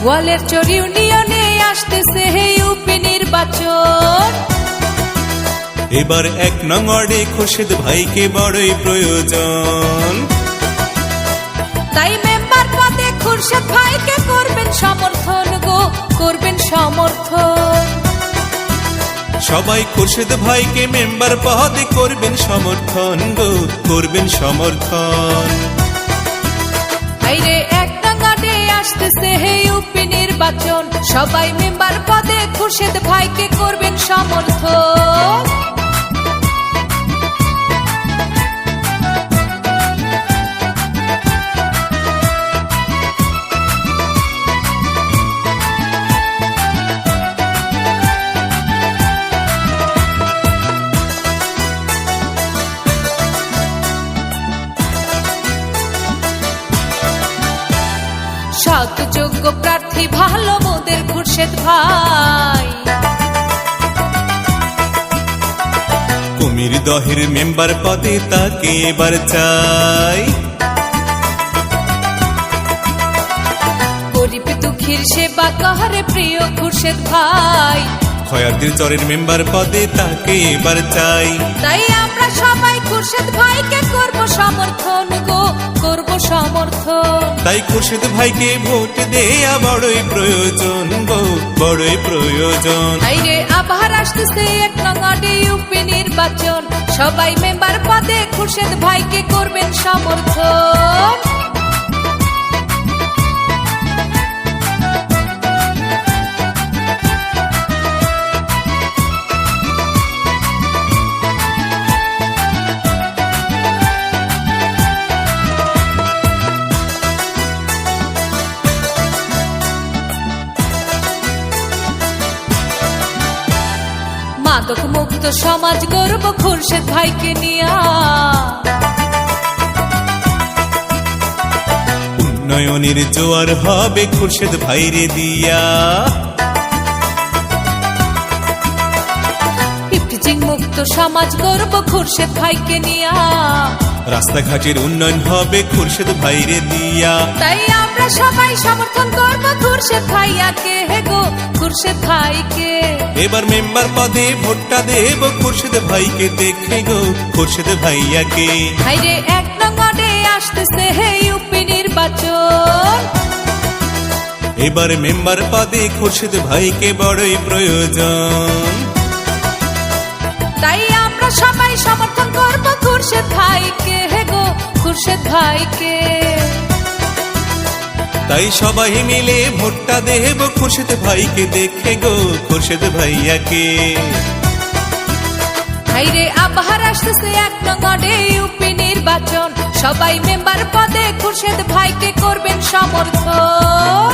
গোয়ালের চর ইউনিয়নে আসতেছে ইউপি নির্বাচন। এবার ১ নং ওয়ার্ডে খুরশেদ ভাইকে বড়ই প্রয়োজন। তাই মেম্বার পদে খুরশেদ ভাইকে করবেন সমর্থন গো, করবেন সমর্থন। সবাই খুরশেদ ভাইকে মেম্বার পদে করবেন সমর্থন গো, করবেন সমর্থন। আইরে ১ নং ওয়ার্ডে আসতেছে ইউপি নির্বাচন, সবাই মেম্বার পদে খুরশেদ ভাইকে করবেন সমর্থন। সৎ যোগ্য প্রার্থী ভালো মোদের খুরশেদ ভাই। কুমির দহের মেম্বার পদে তাকে এবার চাই। গরিব দুঃখীর সেবা করে প্রিয় খুরশেদ ভাই। খয়ারদের চরের মেম্বার পদে তাকে এবার চাই। তাই আমরা সবাই খুরশেদ ভাইকে করব সমর্থন গো, করব সমর্থন। তাই খুরশেদ ভাইকে ভোট দেয়া বড়ই প্রয়োজন গো, বড়ই প্রয়োজন। আইরে আবার আসতেছে ১ নং ওয়ার্ডে ইউপি নির্বাচন, সবাই মেম্বার পদে খুরশেদ ভাইকে করবেন সমর্থন। মাদক মুক্ত সমাজ গর্ব খুরশেদ ভাইকে নিয়া। উন্নয়নের জোয়ার হবে খুরশেদ ভাইরে দিয়া। ইফটিজিং মুক্ত সমাজ গর্ব খুরশেদ ভাইকে নিয়া। রাস্তাঘাটের উন্নয়ন হবে খুরশেদ ভাইরে দিয়া। তাই আমরা সবাই সমর্থন করব খুরশেদ ভাইয়াকে হে গো, খুরশেদ ভাইকে। এবার মেম্বার পদে ভোটটা দেব খুরশেদ ভাইকে দেখে গো, খুরশেদ ভাইয়াকে। হাইরে ১ নং ওয়ার্ডে আসতেছে ইউপি নির্বাচন, এবার মেম্বার পদে খুরশেদ ভাইকে বড়ই প্রয়োজন। তাই আমরা সবাই সমর্থন করব খুরশেদ ভাইকে হে গো, খুরশেদ ভাইকে। তাই সবাই মিলে ভোটটা দেব খুরশেদ ভাইকে দেখে গো, খুরশেদ ভাইয়াকে। হাইরে আবার আসতেছে ১ নং ওয়ার্ডে ইউপি নির্বাচন, সবাই মেম্বার পদে খুরশেদ ভাইকে করবেন সমর্থন।